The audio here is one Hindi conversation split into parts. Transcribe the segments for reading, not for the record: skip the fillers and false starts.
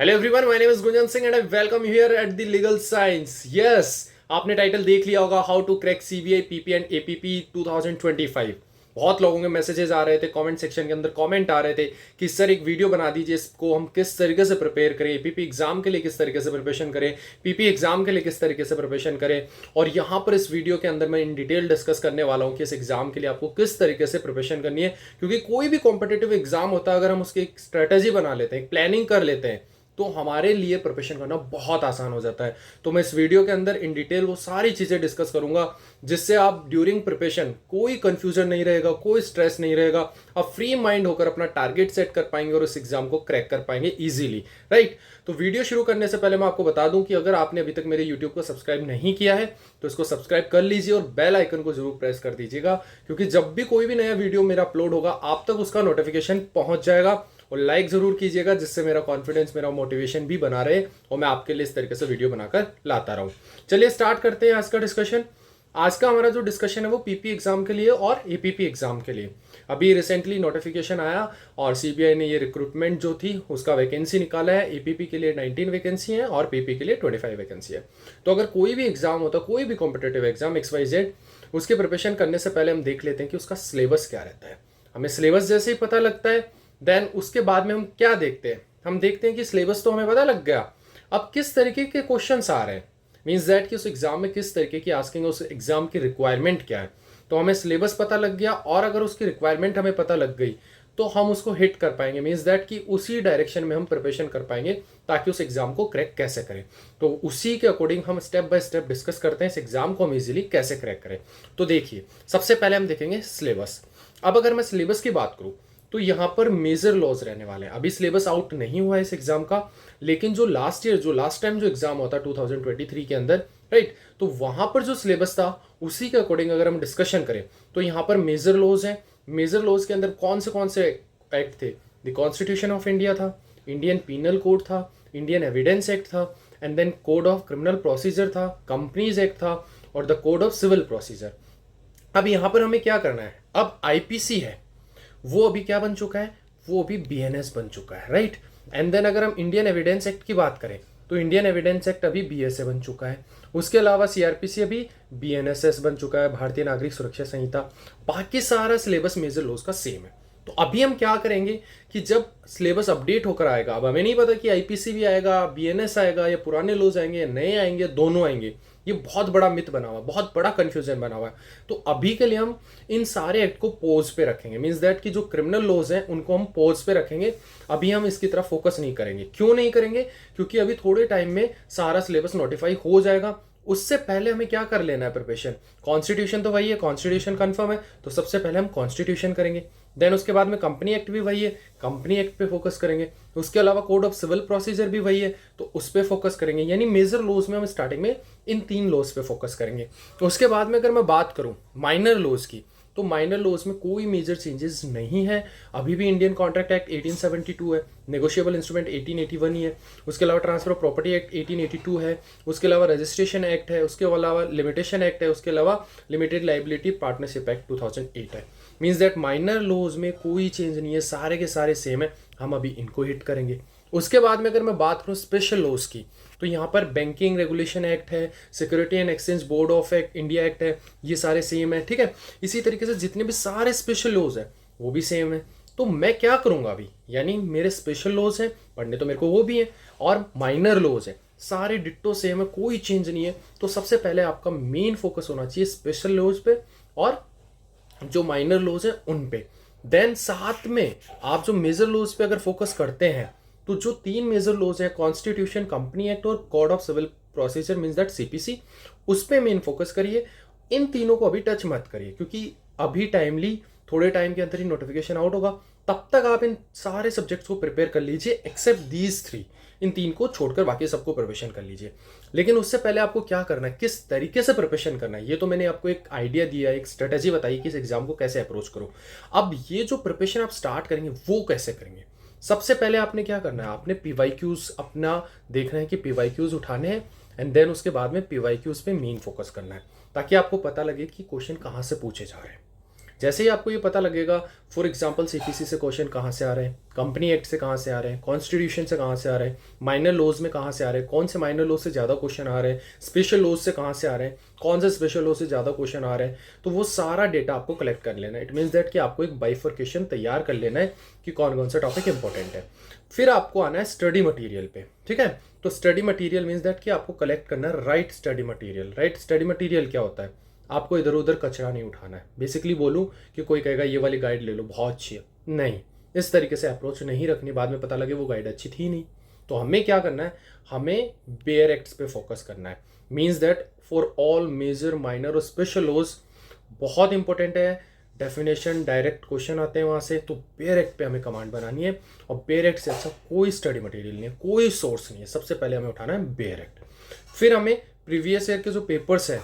Hello everyone, my name is Gunjan Singh and I welcome you here at the legal science. Yes, आपने टाइटल देख लिया होगा, how to crack CBI PP and APP 2025। बहुत लोगों के मैसेजेस आ रहे थे, कमेंट सेक्शन के अंदर कमेंट आ रहे थे कि सर एक वीडियो बना दीजिए, इसको हम किस तरीके से प्रिपेयर करें, एपीपी एग्जाम के लिए किस तरीके से प्रिपरेशन करें, पीपी एग्जाम के लिए किस तरीके से प्रिपरेशन करें। और यहाँ पर इस वीडियो के अंदर मैं इन डिटेल डिस्कस करने वाला हूँ कि इस एग्जाम के लिए आपको किस तरीके से प्रिपरेशन करनी है। क्योंकि कोई भी कॉम्पिटेटिव एग्जाम होता है, अगर हम उसकी एक स्ट्रेटेजी बना लेते हैं, एक प्लानिंग कर लेते हैं, तो हमारे लिए प्रिपरेशन करना बहुत आसान हो जाता है। तो मैं इस वीडियो के अंदर इन डिटेल वो सारी चीजें डिस्कस करूंगा, जिससे आप ड्यूरिंग प्रिपरेशन कोई कंफ्यूजन नहीं रहेगा, कोई स्ट्रेस नहीं रहेगा। आप फ्री माइंड होकर अपना टारगेट सेट कर पाएंगे और उस एग्जाम को क्रैक कर पाएंगे इजीली, राइट। तो वीडियो शुरू करने से पहले मैं आपको बता दूं कि अगर आपने अभी तक मेरे यूट्यूब को सब्सक्राइब नहीं किया है तो इसको सब्सक्राइब कर लीजिए और बेल आइकन को जरूर प्रेस कर दीजिएगा, क्योंकि जब भी कोई भी नया वीडियो मेरा अपलोड होगा आप तक उसका नोटिफिकेशन पहुंच जाएगा। और लाइक जरूर कीजिएगा, जिससे मेरा कॉन्फिडेंस, मेरा मोटिवेशन भी बना रहे और मैं आपके लिए इस तरीके से वीडियो बनाकर लाता रहूं। चलिए स्टार्ट करते हैं आज का डिस्कशन। आज का हमारा जो डिस्कशन है वो पीपी एग्जाम के लिए और एपीपी एग्जाम के लिए। अभी रिसेंटली नोटिफिकेशन आया और सीबीआई ने ये रिक्रूटमेंट जो थी उसका वैकेंसी निकाला है। एपीपी के लिए 19 वैकेंसी है और पीपी के लिए 25 वैकेंसी है। तो अगर कोई भी एग्जाम होता है, कोई भी कॉम्पिटेटिव एग्जाम XYZ, उसके प्रिपरेशन करने से पहले हम देख लेते हैं कि उसका सिलेबस क्या रहता है। हमें सिलेबस जैसे ही पता लगता है, देन उसके बाद में हम क्या देखते हैं, हम देखते हैं कि सिलेबस तो हमें पता लग गया, अब किस तरीके के क्वेश्चंस आ रहे हैं, मींस दैट कि उस एग्जाम में किस तरीके की आस्किंग, उस एग्जाम की रिक्वायरमेंट क्या है। तो हमें सिलेबस पता लग गया और अगर उसकी रिक्वायरमेंट हमें पता लग गई तो हम उसको हिट कर पाएंगे, मींस दैट कि उसी डायरेक्शन में हम प्रिपरेशन कर पाएंगे ताकि उस एग्जाम को क्रैक कैसे करें। तो उसी के अकॉर्डिंग हम स्टेप बाय स्टेप डिस्कस करते हैं इस एग्जाम को हम इजीली कैसे क्रैक करें। तो देखिए, सबसे पहले हम देखेंगे सिलेबस। अब अगर मैं सिलेबस की बात करूं तो यहाँ पर मेजर लॉज रहने वाले हैं। अभी सिलेबस आउट नहीं हुआ है इस एग्जाम का, लेकिन जो लास्ट टाइम जो एग्जाम होता 2023 के अंदर, राइट, तो वहां पर जो सिलेबस था उसी के अकॉर्डिंग अगर हम डिस्कशन करें तो यहाँ पर मेजर लॉज हैं। मेजर लॉज के अंदर कौन से एक्ट थे? द कॉन्स्टिट्यूशन ऑफ इंडिया था, इंडियन पीनल कोड था, इंडियन एविडेंस एक्ट था, and then code of criminal procedure था, कंपनीज एक्ट था और the code of civil procedure. अब यहाँ पर हमें क्या करना है, अब आईपीसी है वो अभी क्या बन चुका है, वो अभी बीएनएस बन चुका है, राइट। एंड देन अगर हम इंडियन एविडेंस एक्ट की बात करें तो इंडियन एविडेंस एक्ट अभी बीएसए बन चुका है। उसके अलावा सीआरपीसी अभी बीएनएसएस बन चुका है, भारतीय नागरिक सुरक्षा संहिता। बाकी सारा सिलेबस मेजर लॉज का सेम है। तो अभी हम क्या करेंगे कि जब सिलेबस अपडेट होकर आएगा, अब हमें नहीं पता कि आईपीसी भी आएगा, बीएनएस आएगा, या पुराने लॉज आएंगे या नए आएंगे, दोनों आएंगे। ये बहुत बड़ा मिथ बना हुआ, बहुत बड़ा कंफ्यूजन बना हुआ है। तो अभी के लिए हम इन सारे एक्ट को पोज पे रखेंगे, मींस दैट कि जो क्रिमिनल लॉज हैं उनको हम पोज पे रखेंगे। अभी हम इसकी तरफ फोकस नहीं करेंगे। क्यों नहीं करेंगे? क्योंकि अभी थोड़े टाइम में सारा सिलेबस नोटिफाई हो जाएगा। उससे पहले हमें क्या कर लेना है प्रिपरेशन? कॉन्स्टिट्यूशन तो वही है, कॉन्स्टिट्यूशन कंफर्म है, तो सबसे पहले हम कॉन्स्टिट्यूशन करेंगे। देन उसके बाद में कंपनी एक्ट भी वही है, कंपनी एक्ट पे फोकस करेंगे। उसके अलावा कोड ऑफ सिविल प्रोसीजर भी वही है, तो उस पे फोकस करेंगे। यानी मेजर लॉज में हम स्टार्टिंग में इन 3 लॉज पे फोकस करेंगे। उसके बाद में अगर मैं बात करूं माइनर लॉज की, तो माइनर लॉज में कोई मेजर चेंजेस नहीं है। अभी भी इंडियन कॉन्ट्रैक्ट एक्ट 1872 है, नेगोशिएबल इंस्ट्रूमेंट 1881 ही है। उसके अलावा ट्रांसफर ऑफ प्रॉपर्टी एक्ट 1882 है। उसके अलावा रजिस्ट्रेशन एक्ट है, उसके अलावा लिमिटेशन एक्ट है, उसके अलावा लिमिटेड लाइबिलिटी पार्टनरशिप एक्ट 2008 है। मीन्स दैट माइनर लॉज में कोई चेंज नहीं है, सारे के सारे सेम है। हम अभी इनको हिट करेंगे। उसके बाद में अगर मैं बात करूं स्पेशल लॉज की, तो यहाँ पर बैंकिंग रेगुलेशन एक्ट है, security and exchange board of act India act है, ये सारे सेम है, ठीक है। इसी तरीके से जितने भी सारे स्पेशल लॉज है वो भी सेम है। तो मैं क्या करूंगा अभी, यानी मेरे स्पेशल लॉज हैं पढ़ने, तो मेरे को वो भी है, और माइनर लॉज है, सारे डिट्टो सेम है, कोई चेंज नहीं है। तो सबसे पहले आपका मेन फोकस होना चाहिए स्पेशल लॉज पे और जो माइनर लॉज है उन पे। देन साथ में आप जो मेजर लॉज पे अगर फोकस करते हैं तो जो 3 मेजर लॉज है, कॉन्स्टिट्यूशन, कंपनी एक्ट और code of civil procedure, means that CPC, उस पे मेन फोकस करिए। इन तीनों को अभी टच मत करिए, क्योंकि अभी टाइमली थोड़े टाइम के अंदर ही नोटिफिकेशन आउट होगा। तब तक आप इन सारे सब्जेक्ट्स को प्रिपेयर कर लीजिए, एक्सेप्ट दीज 3। इन 3 को छोड़कर बाकी सबको प्रिपरेशन कर लीजिए। लेकिन उससे पहले आपको क्या करना है, किस तरीके से प्रिपरेशन करना है, ये तो मैंने आपको एक आइडिया दिया, एक स्ट्रेटेजी बताई कि इस एग्जाम को कैसे अप्रोच करो। अब ये जो प्रिपरेशन आप स्टार्ट करेंगे वो कैसे करेंगे? सबसे पहले आपने क्या करना है, आपने पीवाईक्यूज अपना देखना है कि पीवाईक्यूज उठाने हैं, एंड देन उसके बाद में पीवाईक्यूज पे मेन फोकस करना है, ताकि आपको पता लगे कि क्वेश्चन कहाँ से पूछे जा रहे हैं। जैसे ही आपको ये पता लगेगा, फॉर एग्जांपल सीपीसी से क्वेश्चन कहाँ से आ रहे हैं, कंपनी एक्ट से कहाँ से आ रहे हैं, कॉन्स्टिट्यूशन से कहाँ से आ रहे हैं, माइनर लॉज में कहाँ से आ रहे हैं, कौन से माइनर लॉज से ज़्यादा क्वेश्चन आ रहे हैं, स्पेशल लॉज से कहाँ से आ रहे हैं, कौन से स्पेशल लॉज से ज़्यादा क्वेश्चन आ रहे हैं, तो वो सारा डेटा आपको कलेक्ट कर लेना है। इट मीन्स दैट कि आपको एक बाइफर्केशन तैयार कर लेना है कि कौन कौन सा टॉपिक इंपॉर्टेंट है। फिर आपको आना है स्टडी मटेरियल पे, ठीक है। तो स्टडी मटेरियल मीन्स दैट कि आपको कलेक्ट करना है right study material. Right study material क्या होता है? आपको इधर उधर कचरा नहीं उठाना है। बेसिकली बोलूँ कि कोई कहेगा ये वाली गाइड ले लो बहुत अच्छी है, नहीं, इस तरीके से अप्रोच नहीं रखनी, बाद में पता लगे वो गाइड अच्छी थी नहीं। तो हमें क्या करना है, हमें बेयर एक्ट्स पे फोकस करना है। Means that for all major minor और स्पेशल लॉज बहुत इंपॉर्टेंट है। डेफिनेशन डायरेक्ट क्वेश्चन आते हैं वहाँ से, तो बेयर एक्ट पे हमें कमांड बनानी है। और बेयर एक्ट से अच्छा कोई स्टडी मटेरियल नहीं है, कोई सोर्स नहीं है। सबसे पहले हमें उठाना है बेयर एक्ट। फिर हमें प्रीवियस ईयर के जो पेपर्स हैं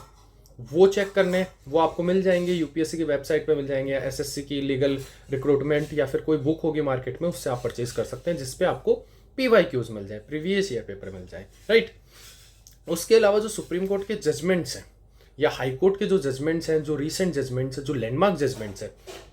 वो चेक करने हैं। वो आपको मिल जाएंगे यूपीएससी की वेबसाइट पे मिल जाएंगे, एसएससी की लीगल रिक्रूटमेंट या फिर कोई बुक होगी मार्केट में, उससे आप परचेज कर सकते हैं, जिसपे आपको पीवाईक्यूज मिल जाए, प्रीवियस ईयर पेपर मिल जाए, राइट। उसके अलावा जो सुप्रीम कोर्ट के जजमेंट्स हैं या हाई कोर्ट के जो जजमेंट्स हैं, जो रीसेंट जजमेंट्स हैं, जो लैंडमार्क जजमेंट्स हैं,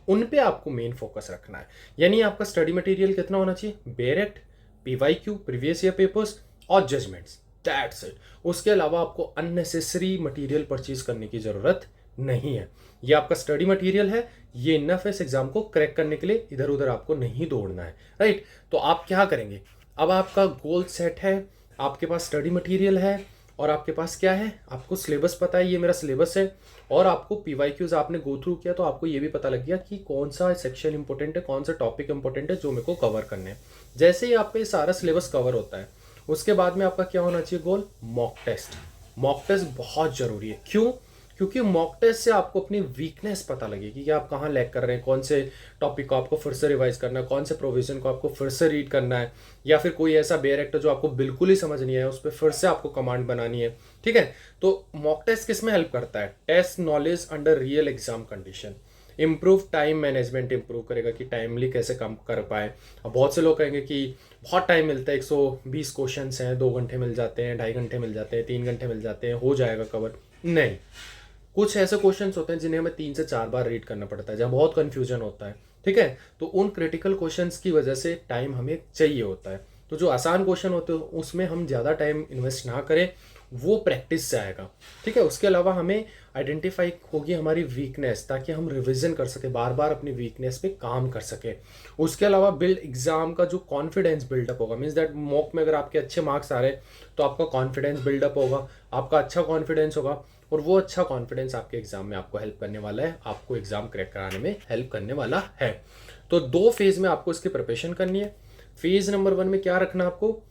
उन पे आपको मेन फोकस रखना है। यानी आपका स्टडी मटेरियल कितना होना चाहिए? Bare act, PYQ, previous year papers और जजमेंट्स, दैट्स इट। उसके अलावा आपको अननेसेसरी मटेरियल परचेज करने की जरूरत नहीं है। ये आपका स्टडी मटेरियल है, ये इनफ है इस एग्जाम को क्रैक करने के लिए। इधर उधर आपको नहीं दौड़ना है, राइट। तो आप क्या करेंगे, अब आपका गोल सेट है, आपके पास स्टडी मटेरियल है और आपके पास क्या है, आपको सिलेबस पता है, ये मेरा सिलेबस है, और आपको पीवाईक्यूज आपने गो थ्रू किया, तो आपको ये भी पता लग गया कि कौन सा सेक्शन इंपॉर्टेंट है, कौन सा टॉपिक इंपॉर्टेंट है जो मेरे को कवर करने हैं। जैसे ही आप पे सारा सिलेबस कवर होता है, उसके बाद में आपका क्या होना चाहिए goal? Mock test. Mock test बहुत जरूरी है। क्यों? क्योंकि मॉक टेस्ट से आपको अपनी वीकनेस पता लगेगी कि आप कहाँ लैग कर रहे हैं, कौन से टॉपिक को आपको फिर से रिवाइज करना है, कौन से प्रोविजन को आपको फिर से रीड करना है, या फिर कोई ऐसा बेयर एक्ट जो आपको बिल्कुल ही समझ नहीं आया उस पर फिर से आपको कमांड बनानी है, ठीक है। तो मॉक टेस्ट किस में हेल्प करता है? Test knowledge under real exam condition. Improve time management improve करेगा कि टाइमली कैसे काम कर पाए। अब बहुत से लोग कहेंगे कि बहुत टाइम मिलता है, 120 क्वेश्चन हैं, 2 घंटे मिल जाते हैं, 2.5 घंटे मिल जाते हैं, 3 घंटे मिल जाते हैं, हो जाएगा कवर। नहीं, कुछ ऐसे क्वेश्चंस होते हैं जिन्हें हमें 3 से 4 बार रीड करना पड़ता है, जहाँ बहुत कंफ्यूजन होता है, ठीक है। तो उन क्रिटिकल क्वेश्चंस की वजह से टाइम हमें चाहिए होता है। तो जो आसान क्वेश्चन होते हैं उसमें हम ज़्यादा टाइम इन्वेस्ट ना करें, वो प्रैक्टिस से आएगा, ठीक है। उसके अलावा हमें आइडेंटिफाई होगी हमारी वीकनेस, ताकि हम रिवीजन कर सके, बार बार अपनी वीकनेस पे काम कर सके। उसके अलावा बिल्ड एग्जाम का जो कॉन्फिडेंस बिल्डअप होगा, मीन्स दैट मॉक में अगर आपके अच्छे मार्क्स आ रहे हैं तो आपका कॉन्फिडेंस बिल्डअप होगा, आपका अच्छा कॉन्फिडेंस होगा, और वो अच्छा कॉन्फिडेंस आपके एग्जाम में आपको हेल्प करने वाला है, आपको एग्जाम क्रैक कराने में हेल्प करने वाला है। तो 2 फेज में आपको इसकी प्रिपरेशन करनी है। फेज नंबर 1 में क्या रखना है आपको?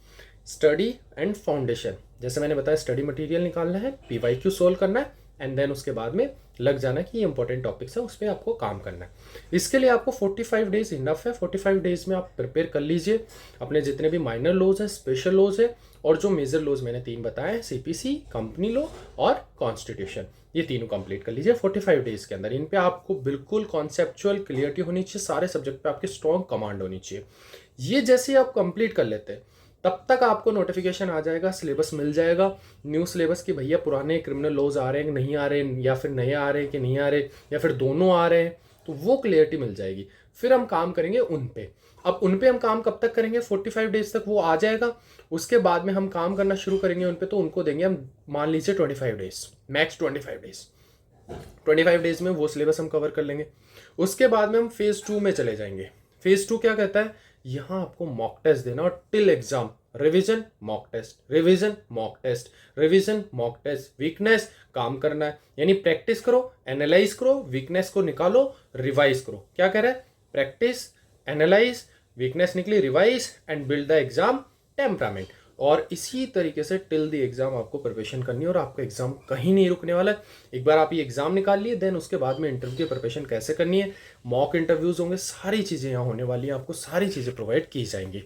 Study and foundation. जैसे मैंने बताया, स्टडी मटेरियल निकालना है, पीवाईक्यू सोल्व करना है, एंड देन उसके बाद में लग जाना कि ये इंपॉर्टेंट टॉपिक्स है, उस पर आपको काम करना है। इसके लिए आपको 45 डेज इनफ है। 45 डेज में आप प्रिपेयर कर लीजिए अपने जितने भी माइनर लॉज है, स्पेशल लॉज है, और जो मेजर लॉज मैंने 3 बताए, सीपीसी, कंपनी लॉ और कॉन्स्टिट्यूशन, ये तीनों कंप्लीट कर लीजिए 45 डेज के अंदर। इन पे आपको बिल्कुल कॉन्सेप्चुअल क्लियरिटी होनी चाहिए, सारे सब्जेक्ट पे आपकी स्ट्रॉन्ग कमांड होनी चाहिए। ये जैसे ही आप कंप्लीट कर लेते हैं, तब तक आपको नोटिफिकेशन आ जाएगा, सिलेबस मिल जाएगा, न्यू सिलेबस की भैया पुराने क्रिमिनल लॉज आ रहे हैं कि नहीं आ रहे हैं, या फिर नए आ रहे हैं कि नहीं आ रहे, या फिर दोनों आ रहे हैं, तो वो क्लियरिटी मिल जाएगी। फिर हम काम करेंगे उन पे। अब उन पे हम काम कब तक करेंगे? 45 डेज तक वो आ जाएगा। उसके बाद में हम काम करना शुरू करेंगे उन पे, तो उनको देंगे हम, मान लीजिए 25 डेज, मैक्स 25 डेज। 25 डेज में वो सिलेबस हम कवर कर लेंगे। उसके बाद में हम फेज 2 में चले जाएंगे। फेज 2 क्या कहता है? यहाँ आपको मॉक टेस्ट देना, और till exam revision mock test, revision mock test, revision mock test, weakness काम करना है। यानी प्रैक्टिस करो, एनालाइज करो, वीकनेस को निकालो, रिवाइज करो। क्या कह रहा है? प्रैक्टिस, एनालाइज, वीकनेस निकली, revise, and build the exam temperament. और इसी तरीके से टिल द एग्जाम आपको प्रिपरेशन करनी है, और आपका एग्जाम कहीं नहीं रुकने वाला है। एक बार आप ये एग्जाम निकाल लिए, देन उसके बाद में इंटरव्यू की प्रिपरेशन कैसे करनी है, मॉक इंटरव्यूज होंगे, सारी चीज़ें यहाँ होने वाली हैं, आपको सारी चीज़ें प्रोवाइड की जाएंगी।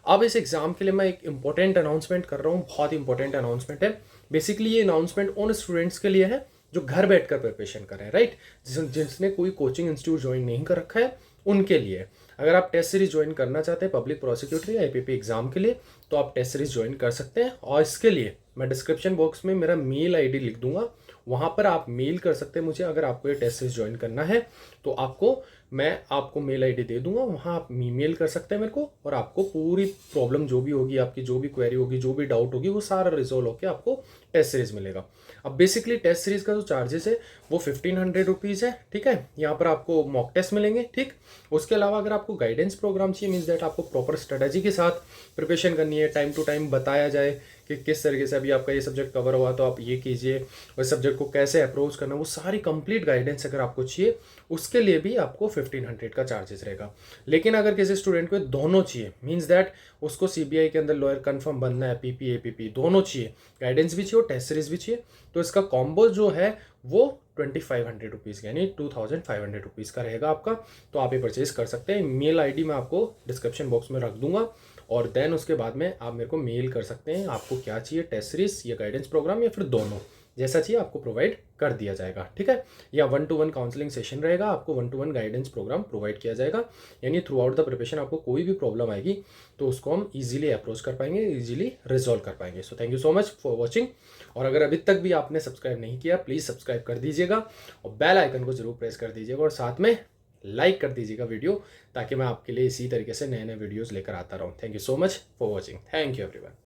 अब इस एग्जाम के लिए मैं एक इंपॉर्टेंट अनाउंसमेंट कर रहा हूँ, बहुत इंपॉर्टेंट अनाउंसमेंट है। बेसिकली ये अनाउंसमेंट उन स्टूडेंट्स के लिए है जो घर बैठकर प्रिपरेशन कर रहे हैं, राइट, जिसने कोई कोचिंग इंस्टीट्यूट ज्वाइन नहीं कर रखा है, उनके लिए। अगर आप टेस्ट सीरीज ज्वाइन करना चाहते हैं पब्लिक प्रोसिक्यूटर या आईपीपी एग्जाम के लिए, तो आप टेस्ट सीरीज ज्वाइन कर सकते हैं। और इसके लिए मैं डिस्क्रिप्शन बॉक्स में मेरा मेल आईडी लिख दूंगा, वहाँ पर आप मेल कर सकते हैं मुझे। अगर आपको ये टेस्ट सीरीज ज्वाइन करना है तो मैं आपको मेल आईडी दे दूंगा, वहाँ आप ईमेल कर सकते हैं मेरे को, और आपको पूरी प्रॉब्लम जो भी होगी, आपकी जो भी क्वेरी होगी, जो भी डाउट होगी, वो सारा रिजोल्व होकर आपको टेस्ट सीरीज मिलेगा। अब बेसिकली टेस्ट सीरीज का जो चार्जेस है वो 1500 रुपीज़ है, ठीक है। यहाँ पर आपको मॉक टेस्ट मिलेंगे, ठीक। उसके अलावा अगर आपको गाइडेंस प्रोग्राम चाहिए, मीन्स दैट आपको प्रॉपर स्ट्रेटजी के साथ प्रिपरेशन करनी है, टाइम टू टाइम बताया जाए कि किस तरीके से अभी आपका ये सब्जेक्ट कवर हुआ तो आप ये कीजिए, उस सब्जेक्ट को कैसे अप्रोच करना, वो सारी कंप्लीट गाइडेंस अगर आपको चाहिए, उसके लिए भी आपको 1500 का चार्जेस रहेगा। लेकिन अगर किसी स्टूडेंट को दोनों चाहिए, मीन्स दैट उसको सीबीआई के अंदर लॉयर कंफर्म बनना है, पीपी एपीपी दोनों चाहिए, गाइडेंस भी चाहिए और टेस्ट सीरीज भी चाहिए, तो इसका कॉम्बो जो है वो 2500 रुपीज़ यानी 2500 रुपीज़ का रहेगा आपका। तो आप ये परचेज कर सकते हैं। मेल आईडी मैं आपको डिस्क्रिप्शन बॉक्स में रख दूंगा, और देन उसके बाद में आप मेरे को मेल कर सकते हैं आपको क्या चाहिए, टेस्ट सीरीज या गाइडेंस प्रोग्राम या फिर दोनों, जैसा चाहिए आपको प्रोवाइड कर दिया जाएगा, ठीक है। या 1-to-1 काउंसलिंग सेशन रहेगा, आपको 1-to-1 गाइडेंस प्रोग्राम प्रोवाइड किया जाएगा, यानी थ्रू आउट द प्रिपरेशन आपको कोई भी प्रॉब्लम आएगी तो उसको हम इजीली अप्रोच कर पाएंगे, इजीली रिजॉल्व कर पाएंगे। So thank you so much for watching. और अगर अभी तक भी आपने सब्सक्राइब नहीं किया, प्लीज़ सब्सक्राइब कर दीजिएगा और बेल आइकन को जरूर प्रेस कर दीजिएगा, और साथ में लाइक कर दीजिएगा वीडियो, ताकि मैं आपके लिए इसी तरीके से नए नए वीडियोस लेकर आता रहूँ। Thank you so much for watching. Thank you everyone.